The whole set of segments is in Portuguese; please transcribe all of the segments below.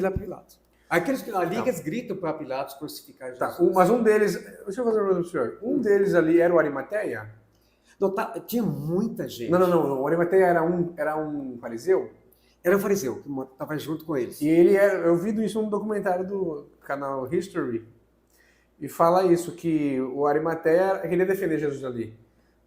Pela Pilatos. Ali Não. que eles gritam para Pilatos crucificar Jesus. Tá, mas um deles, deixa eu fazer uma pergunta pro senhor. Um deles ali era o Arimateia? Não, tinha muita gente. Não. O Arimateia era um fariseu? Era um fariseu que estava junto com eles. E ele era, eu vi isso num documentário do canal History, e fala isso, que o Arimateia queria defender Jesus ali,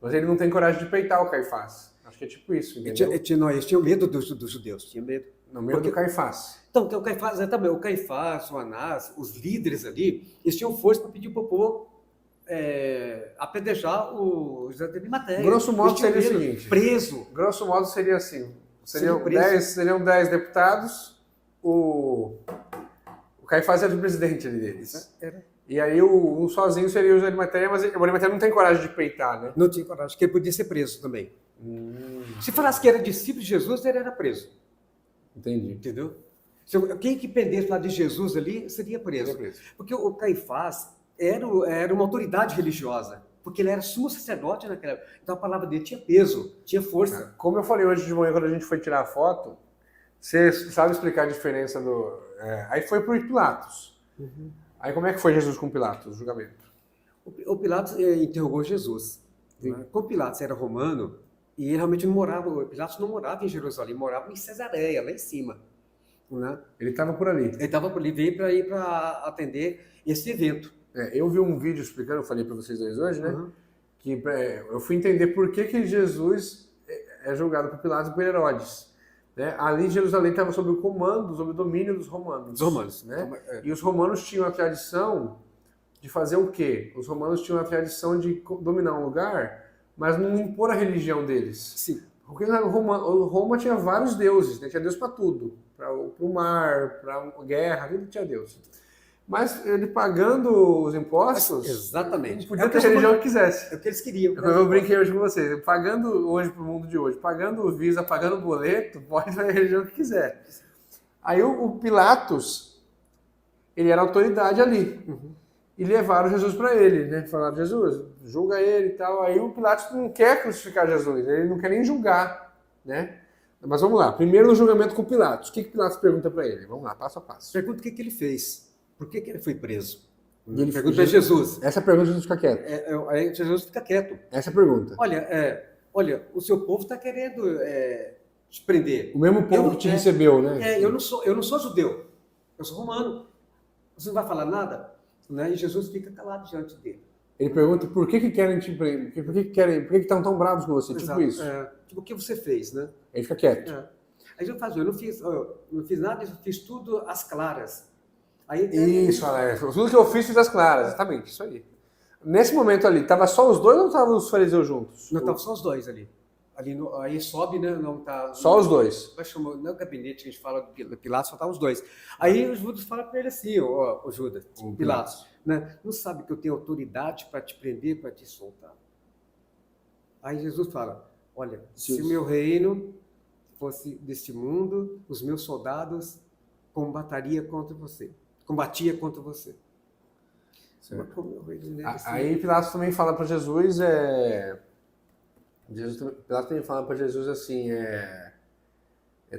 mas ele não tem coragem de peitar o Caifás. Acho que é tipo isso, entendeu? Eles tinham medo dos judeus, tinha medo. No meio do Caifás. Então, o Caifás, também, o Caifás, o Anás, os líderes ali, eles tinham força para pedir para o povo apedrejar o José de Arimateia. Grosso modo seria o seguinte. Preso. Grosso modo seria assim. Seriam 10 deputados, o Caifás era o presidente ali deles. Era. E aí um sozinho seria o Arimateia, mas o Arimateia não tem coragem de peitar, né? Não tinha coragem, porque ele podia ser preso também. Se falasse que era discípulo de Jesus, ele era preso. Entendi. Entendeu? Quem que pendesse lá de Jesus ali, seria preso. Porque o Caifás era uma autoridade religiosa. Porque ele era sumo sacerdote naquela época. Então a palavra dele tinha peso, tinha força. Como eu falei hoje de manhã, quando a gente foi tirar a foto, você sabe explicar a diferença do... aí foi pro Pilatos. Uhum. Aí como é que foi Jesus com Pilatos, o julgamento? O Pilatos interrogou Jesus. Né? Como Pilatos era romano, e ele realmente não morava, Pilatos não morava em Jerusalém, morava em Cesareia, lá em cima. Né? Ele estava por ali. Ele estava por ali, veio para ir para atender esse evento. Eu vi um vídeo explicando, eu falei para vocês dois hoje, né? Uhum. Que eu fui entender por que Jesus é julgado por Pilatos e por Herodes. Né? Ali Jerusalém estava sob o comando, sob o domínio dos romanos. Dos romanos. Né? E os romanos tinham a tradição de fazer o quê? Os romanos tinham a tradição de dominar um lugar, mas não impor a religião deles. Sim. Porque Roma tinha vários deuses, né? Tinha Deus para tudo. Para o mar, para a guerra, tudo tinha Deus. Mas ele pagando os impostos, exatamente. Podia ter a religião que quisesse. É o que eles queriam. Eu brinquei hoje com vocês. Pagando hoje para o mundo de hoje, pagando o Visa, pagando o boleto, pode fazer a religião que quiser. Aí o Pilatos, ele era autoridade ali. Uhum. E levaram Jesus para ele, né? Falaram, Jesus, julga ele e tal. Aí o Pilatos não quer crucificar Jesus, ele não quer nem julgar, né? Mas vamos lá. Primeiro no julgamento com Pilatos. O que Pilatos pergunta para ele? Vamos lá, passo a passo. Pergunta o que ele fez. Por que ele foi preso? E ele pergunta para Jesus. Essa pergunta Jesus fica quieto. Aí Jesus fica quieto. Essa pergunta. Olha, o seu povo está querendo te prender. O mesmo povo que te recebeu, né? Eu não sou judeu. Eu sou romano. Você não vai falar nada? Né? E Jesus fica calado diante dele. Ele pergunta por que querem te prender? Por que estão tão bravos com você? Exato. Tipo isso. Tipo, o que você fez, né? Ele fica quieto. Aí Jesus fala, eu não fiz nada, eu fiz tudo às claras. Aí, isso, tudo que eu fiz às claras, exatamente, isso aí. Nesse momento ali, tava só os dois ou estavam os fariseus juntos? Não, estavam só os dois ali. Aí sobe, né? Não tá. Só os dois. No gabinete que a gente fala do Pilatos, só tá os dois. Aí o Judas fala para ele assim, o Judas, Pilatos, né? Não sabe que eu tenho autoridade para te prender, para te soltar. Aí Jesus fala, olha, se o meu reino fosse deste mundo, os meus soldados combatia contra você. Aí Pilatos também fala para Jesus, Pilatos também fala para Jesus assim,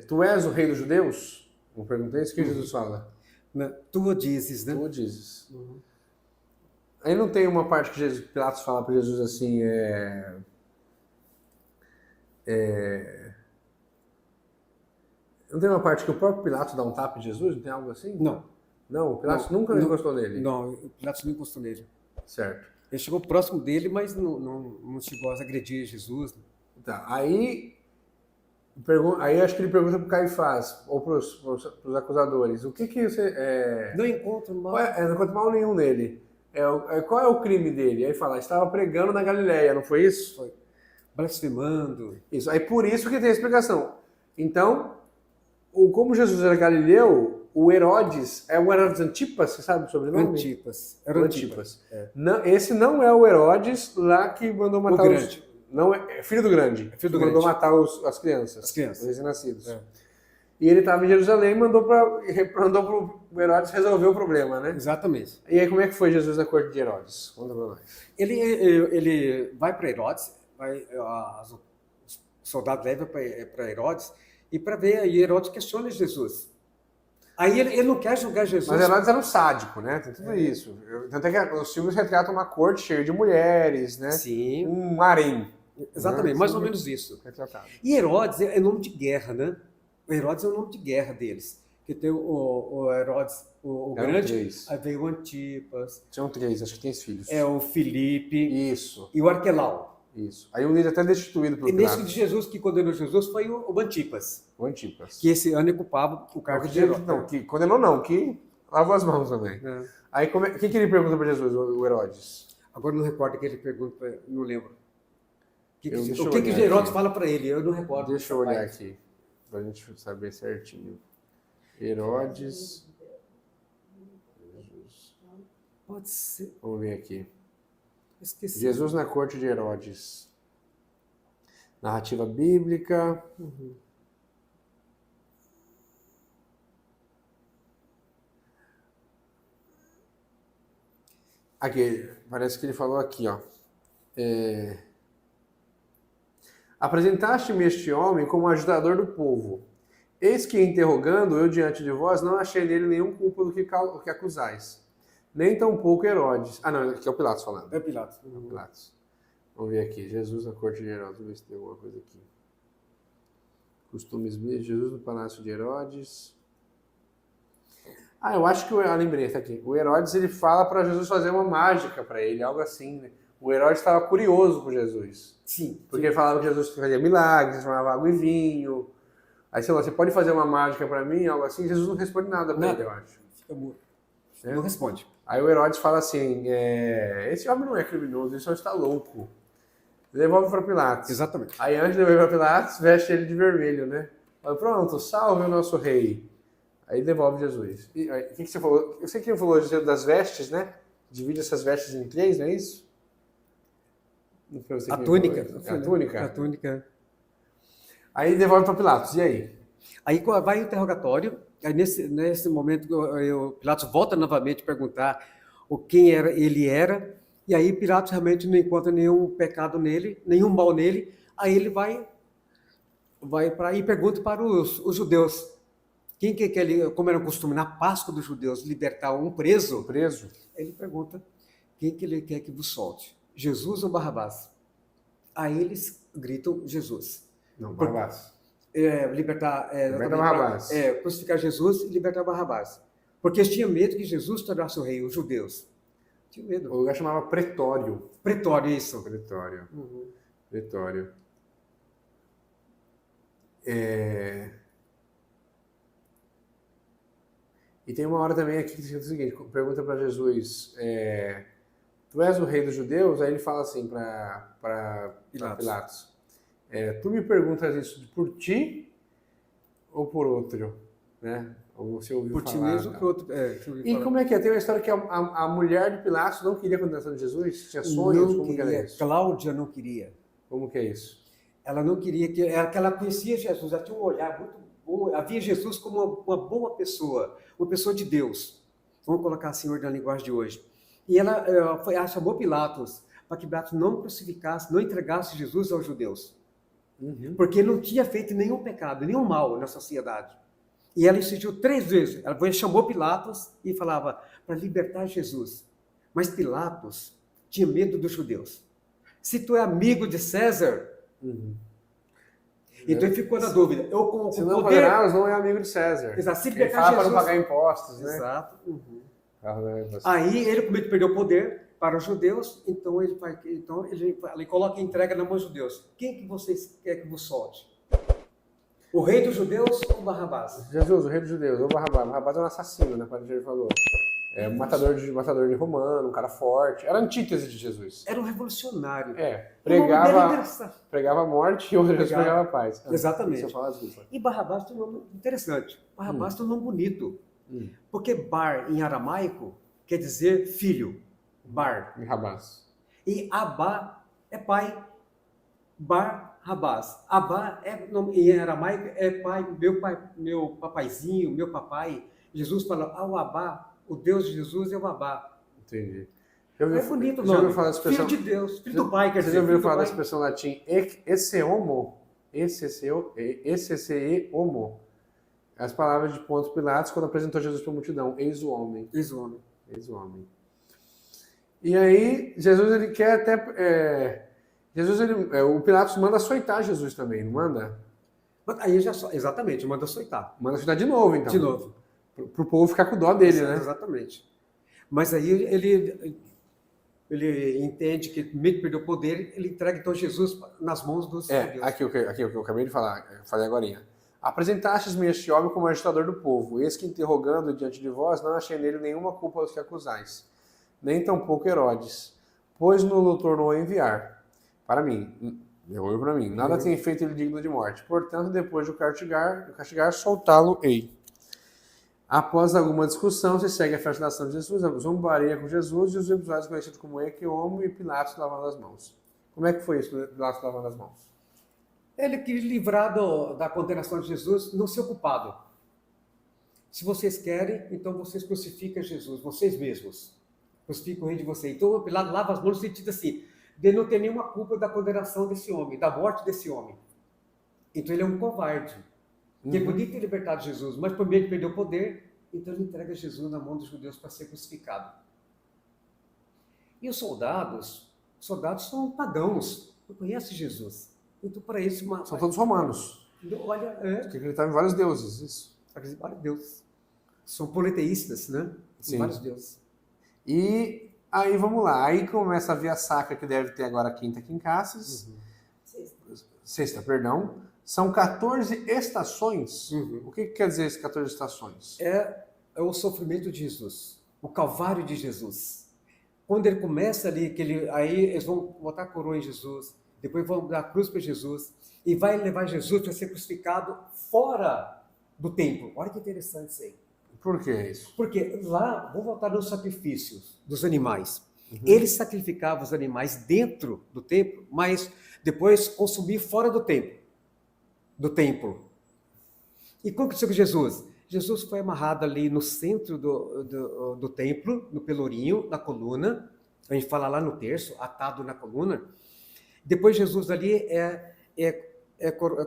tu és o rei dos judeus? Eu perguntei isso que Jesus fala. Tu o dizes, né? Tu o dizes. Uhum. Aí não tem uma parte que Pilatos fala para Jesus assim, não tem uma parte que o próprio Pilatos dá um tapa em Jesus? Não tem algo assim? Não, o Pilatos nunca encostou nele? Não, o Pilatos não encostou nele. Certo. Ele chegou próximo dele, mas não chegou a agredir Jesus. Tá, aí acho que ele pergunta para o Caifás, ou para os acusadores, o que você... Não encontro mal. Não encontro mal nenhum nele. Qual é o crime dele? Aí fala, estava pregando na Galileia, não foi isso? Foi. Blasfemando. Isso, aí por isso que tem a explicação. Então, como Jesus era galileu, o Herodes, o Herodes Antipas, você sabe o sobrenome? Antipas. Esse não é o Herodes lá que mandou matar o grande. Não é filho do grande. Filho do que mandou grande. matar as crianças. As crianças. Os recém-nascidos. E ele estava em Jerusalém e mandou para o Herodes resolver o problema, né? Exatamente. E aí como é que foi Jesus na corte de Herodes? Conta para nós. Ele vai para Herodes, os soldados levam para Herodes, e para ver, e Herodes questiona Jesus. Aí ele não quer julgar Jesus. Mas Herodes era um sádico, né? Tem tudo isso. Tanto é que os filmes retratam uma corte cheia de mulheres, né? Sim. Um harém. Exatamente, Né? mais ou menos isso. Retratado. E Herodes é nome de guerra, né? O Herodes é o nome de guerra deles. Que tem o Herodes, o Eram grande, 3. aí veio o Antipas, Tinham 3, acho que tem filhos. é o Filipe Isso, e o Arquelau. isso. Aí um deles até destituído pelo E nesse Pilatos. de Jesus que condenou Jesus foi o Antipas, O Antipas. que esse ano ocupava o cargo de Herodes. Não, que condenou não, que lavou as mãos também. É. Aí o que ele pergunta para Jesus, o Herodes? Agora eu não recordo o que ele pergunta, não lembro. Deixa eu O que olhar Herodes aqui. fala para ele? Eu não recordo. Deixa eu olhar aqui, pra gente saber certinho. Herodes. Jesus. Pode ser. Vamos ver aqui. Esqueci. Jesus na corte de Herodes. Narrativa bíblica. Aqui, parece que ele falou aqui, ó. Apresentaste-me este homem como ajudador do povo. Eis que, interrogando eu diante de vós, não achei nele nenhum culpa do que acusais. Nem tampouco Herodes. Ah, não, aqui é o Pilatos falando. É Pilatos. Pilatos. Vamos ver aqui. Jesus na corte de Herodes. Vamos ver se tem alguma coisa aqui. Costumes mesmo. Jesus no palácio de Herodes. Ah, eu acho que lembrei, tá aqui. O Herodes, ele fala para Jesus fazer uma mágica para ele, algo assim, né? O Herodes estava curioso com Jesus. Sim. Porque ele falava que Jesus fazia milagres, transformava água em vinho. Aí você falou, você pode fazer uma mágica para mim, algo assim? Jesus não responde nada para ele, eu acho. Fica mudo. Não responde. Aí o Herodes fala assim, esse homem não é criminoso, ele só está louco. Devolve para Pilatos. Exatamente. Aí antes de devolver para Pilatos, veste ele de vermelho, né? Fala, pronto, salve o nosso rei. Aí devolve Jesus. E aí, o que você falou? Eu sei que ele falou das vestes, né? Divide essas vestes em 3, não é isso? Não foi você A que túnica. falou? A túnica? A túnica. Aí devolve para Pilatos. E aí? Aí vai o interrogatório. Aí nesse momento Pilatos volta novamente a perguntar quem ele era. E aí Pilatos realmente não encontra nenhum pecado nele, nenhum mal nele. Aí ele vai e pergunta para os judeus. Quem que ele, como era o costume na Páscoa dos judeus, libertar um preso? Preso? Ele pergunta quem que ele quer que vos solte, Jesus ou Barrabás? Aí eles gritam Jesus. Não, Barrabás. Libertar Barrabás. Crucificar Jesus e libertar Barrabás. Porque eles tinham medo que Jesus tornasse o rei, os judeus. Tinha medo. O lugar chamava Pretório. Pretório, isso. Pretório. Uhum. Pretório. E tem uma hora também aqui que diz o seguinte, pergunta para Jesus, tu és o rei dos judeus? Aí ele fala assim para Pilatos, tu me perguntas isso por ti ou por outro? Né? Ou você ouviu por falar? Por ti mesmo ou por outro? E como é que é? Tem uma história que a mulher de Pilatos não queria a condenação de Jesus? Tinha sonhos? Não como queria. Que era isso? Cláudia não queria. Como que é isso? Ela não queria que ela conhecia Jesus, ela tinha um olhar muito bom, havia Jesus como uma boa pessoa, uma pessoa de Deus. Vamos colocar assim na linguagem de hoje. E ela chamou Pilatos para que Pilatos não crucificasse, não entregasse Jesus aos judeus. Uhum. Porque ele não tinha feito nenhum pecado, nenhum mal na sociedade. E ela insistiu 3 vezes. Ela chamou Pilatos e falava para libertar Jesus. Mas Pilatos tinha medo dos judeus. Se tu é amigo de César, então ele ficou na dúvida. Eu com Se não poder... condenados, não é amigo de César. Exato. Se Ele libertar fala para Jesus... não pagar impostos, né? Exato. Aí Aí ele, com medo de perder o poder para os judeus, então ele coloca a entrega na mão dos judeus. Quem que vocês querem que vos solte? O rei dos judeus ou Barrabás? Jesus, o rei dos judeus, ou Barrabás. Barrabás é um assassino, né? Como ele falou. É um matador de romano, um cara forte. Era a antítese de Jesus. Era um revolucionário. Pregava a morte e o Jesus pregava a paz. Exatamente. Fala, desculpa. E Barrabás tem um nome interessante. Barrabás tem um nome bonito. Porque bar em aramaico quer dizer filho. Bar. E Rabás. E Abá é pai. Barrabás. Abá em aramaico é pai, meu papaizinho, meu papai. Jesus fala, o Abá, o Deus de Jesus é o Abá. Entendi. É bonito o nome. Filho de Deus, filho do pai, quer dizer. Você já ouviu falar da expressão latim esse homo? Esse homo. As palavras de Pôncio Pilatos quando apresentou Jesus para a multidão. Eis o homem. Eis o homem. Eis o homem. E aí, Jesus, ele quer até... o Pilatos manda açoitar Jesus também, não manda? Aí exatamente, manda açoitar. Manda açoitar de novo, então. De novo. Para o povo ficar com dó dele, né? Exatamente. Mas aí ele entende que, meio que perdeu o poder, ele entrega então Jesus nas mãos dos judeus. Aqui o que eu acabei de falar, eu falei agorinha. Apresentastes-me este homem como agitador do povo, eis que interrogando diante de vós, não achei nele nenhuma culpa aos que acusais, nem tampouco Herodes, pois no tornou a enviar. Para mim, devolveu para mim, nada tem feito ele digno de morte. Portanto, depois de o castigar, soltá-lo-ei. Após alguma discussão, se segue a fascinação de Jesus, a zombaria com Jesus e os episódios conhecidos como Equeomo e Pilatos lavando as mãos. Como é que foi isso, Pilatos lavando as mãos? Ele quis livrar da condenação de Jesus, não ser culpado. Se vocês querem, então vocês crucificam Jesus, vocês mesmos. Crucificam o rei de vocês. Então o Pilatos lava as mãos no sentido assim, de não ter nenhuma culpa da condenação desse homem, da morte desse homem. Então ele é um covarde. Que podia ter libertado Jesus, mas por medo de perder o poder, então ele entrega Jesus na mão dos judeus para ser crucificado. E os soldados são pagãos, não conhecem Jesus. Então para isso... São todos romanos. Olha, que acreditavam em vários deuses, isso. Acreditam em vários deuses. São politeístas, né? São vários deuses. E aí vamos lá, aí começa a via sacra que deve ter agora quinta aqui em Cassis. Sexta, perdão. São 14 estações. O que quer dizer esses 14 estações? É o sofrimento de Jesus, o calvário de Jesus. Quando ele começa ali, aí eles vão botar a coroa em Jesus, depois vão dar a cruz para Jesus, e vai levar Jesus para ser crucificado fora do templo. Olha que interessante isso aí. Por que isso? Porque lá, vou voltar nos sacrifícios dos animais. Eles sacrificavam os animais dentro do templo, mas depois consumiam fora do templo. E como que aconteceu com Jesus? Jesus foi amarrado ali no centro do templo, no pelourinho, na coluna. A gente fala lá no terço, atado na coluna. Depois Jesus ali é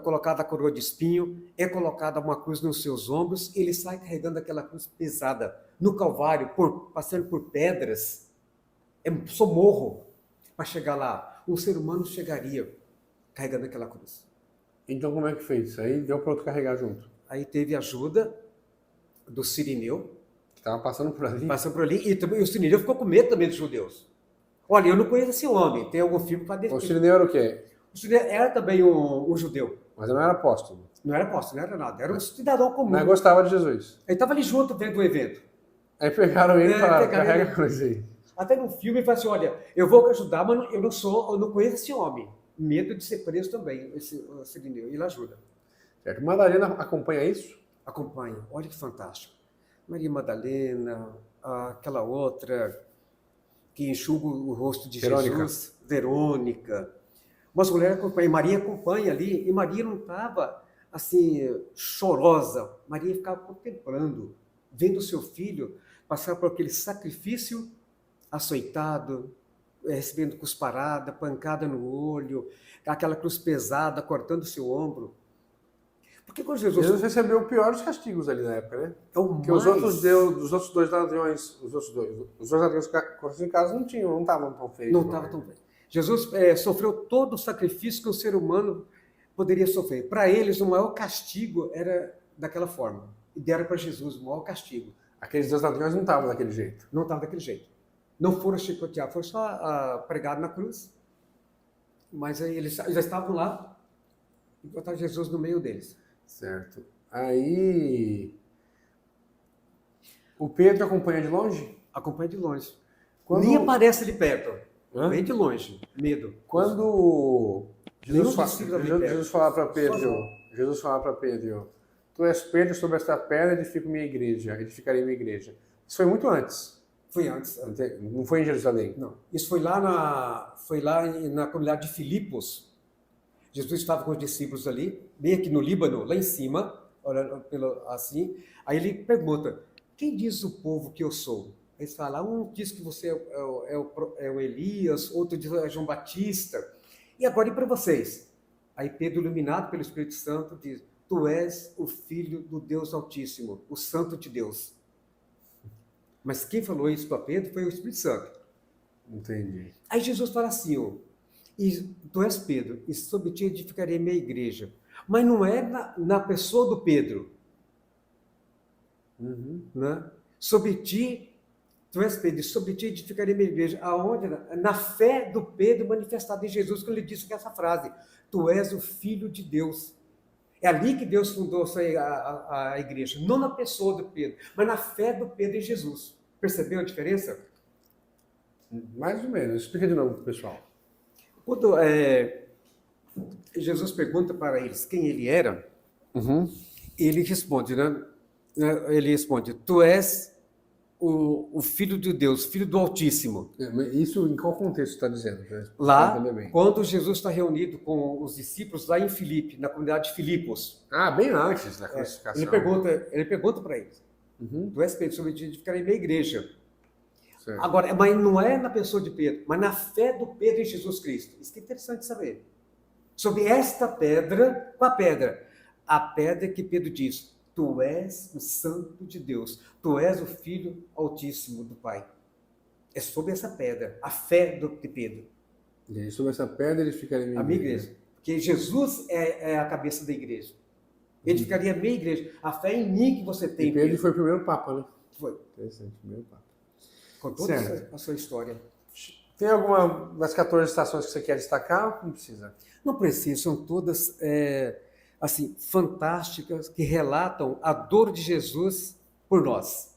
colocada a coroa de espinho, é colocada uma cruz nos seus ombros, ele sai carregando aquela cruz pesada no Calvário, passando por pedras, só morro para chegar lá. Um ser humano chegaria carregando aquela cruz. Então como é que fez? Aí deu para outro carregar junto. Aí teve ajuda do Cirineu. Que estava passando por ali. E o Cirineu ficou com medo também dos judeus. Olha, eu não conheço esse homem, tem algum filme para defender. O Cirineu era o quê? O Cirineu era também um judeu. Mas não era apóstolo. Não era apóstolo, não era nada. Era um cidadão comum. Mas gostava de Jesus. Ele estava ali junto vendo o evento. Aí pegaram ele e falaram, carrega a cruz aí. Até no filme ele fala assim, olha, eu vou ajudar, mas eu não conheço esse homem. Medo de ser preso também, esse Cirineu. E ele ajuda. Certo. Madalena acompanha isso? Acompanha. Olha que fantástico. Maria Madalena, aquela outra que enxuga o rosto de Jesus. Verônica. Mas mulher acompanha. Maria acompanha ali. E Maria não estava assim, chorosa. Maria ficava contemplando, vendo o seu filho passar por aquele sacrifício açoitado, recebendo cusparada, pancada no olho, aquela cruz pesada cortando o seu ombro. Porque quando Jesus recebeu o pior dos castigos ali na época, né? Porque os outros dois ladrões, os dois ladrões crucificados não estavam tão feios. Não estavam tão feios. Jesus sofreu todo o sacrifício que um ser humano poderia sofrer. Para eles, o maior castigo era daquela forma. E deram para Jesus o maior castigo. Aqueles dois ladrões não estavam daquele jeito. Não estavam daquele jeito. Não foram chicoteados, foram só pregados na cruz. Mas aí eles já estavam lá e botaram Jesus no meio deles. Certo. Aí o Pedro acompanha de longe? Acompanha de longe. Nem aparece ali perto. Vem de longe. Medo. Quando Jesus fala para Pedro, tu és Pedro, sobre esta pedra edificarei minha igreja. Isso foi muito antes. Foi antes. Não foi em Jerusalém? Não. Isso foi lá na comunidade de Filipos. Jesus estava com os discípulos ali, bem aqui no Líbano, lá em cima, olhando assim. Aí ele pergunta, quem diz o povo que eu sou? Eles falam, um diz que você é o Elias, outro diz que é João Batista. E agora e para vocês? Aí Pedro, iluminado pelo Espírito Santo, diz, tu és o Filho do Deus Altíssimo, o Santo de Deus. Mas quem falou isso para Pedro foi o Espírito Santo. Entendi. Aí Jesus fala assim, ó, e tu és Pedro, e sobre ti edificarei minha igreja. Mas não é na pessoa do Pedro, né? Sobre ti, tu és Pedro, e sobre ti edificarei minha igreja. Aonde? Na fé do Pedro manifestada em Jesus, quando ele disse essa frase, tu és o Filho de Deus. É ali que Deus fundou a igreja, não na pessoa do Pedro, mas na fé do Pedro em Jesus. Percebeu a diferença? Mais ou menos. Explica de novo, pessoal. Quando Jesus pergunta para eles quem ele era, ele responde, né? Ele responde, tu és o Filho de Deus, Filho do Altíssimo. Isso em qual contexto está dizendo? Lá, quando Jesus está reunido com os discípulos lá em Filipe, na comunidade de Filipos. Ah, bem antes da crucificação. Ele pergunta para eles, tu és Pedro, sobre ti edificarei minha igreja. Certo. Agora, mas não é na pessoa de Pedro, mas na fé do Pedro em Jesus Cristo. Isso que é interessante saber. Sobre esta pedra, qual a pedra? A pedra que Pedro diz, tu és o Santo de Deus, tu és o Filho Altíssimo do Pai. É sobre essa pedra, a fé de Pedro. E sobre essa pedra ele ficaria a minha igreja. Porque Jesus é a cabeça da igreja. Ele ficaria a minha igreja. A fé em mim que você tem. E Pedro foi o primeiro Papa, né? Foi. Interessante, primeiro Papa. Com toda a sua história. Tem alguma das 14 estações que você quer destacar? Não precisa. Não precisa, são todas assim, fantásticas, que relatam a dor de Jesus por nós.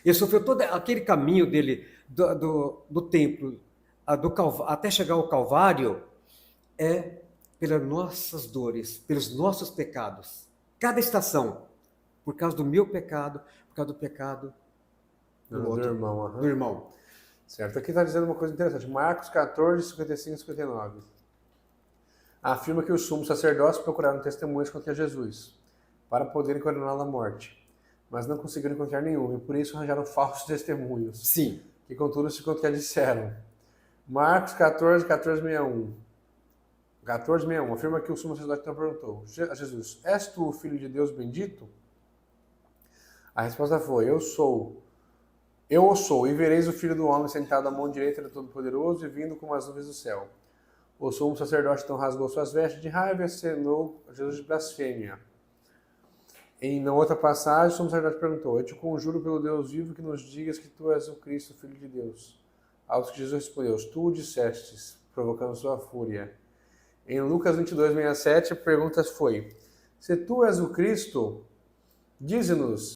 Ele sofreu todo aquele caminho dele, do templo até chegar ao Calvário, pelas nossas dores, pelos nossos pecados. Cada estação, por causa do meu pecado, por causa do pecado do irmão. Do irmão. Certo, aqui está dizendo uma coisa interessante. Marcos 14, 55 e 59. Afirma que os sumos sacerdotes procuraram testemunhas contra Jesus, para poderem condená-lo à morte, mas não conseguiram encontrar nenhum, e por isso arranjaram falsos testemunhos. Sim. Que contudo se contradisseram. Marcos 14, 1461. 14:61. Afirma que o sumo sacerdote então perguntou a Jesus, és tu o Filho de Deus bendito? A resposta foi, eu o sou, e vereis o Filho do Homem sentado à mão direita do Todo-Poderoso e vindo com as nuvens do céu. O sumo sacerdote então rasgou suas vestes de raiva e acenou a Jesus de blasfêmia. Na outra passagem, o sumo sacerdote perguntou, eu te conjuro pelo Deus vivo que nos digas que tu és o Cristo, o Filho de Deus. Aos que Jesus respondeu, tu o dissestes, provocando sua fúria. Em Lucas 22:67, a pergunta foi, se tu és o Cristo, dize-nos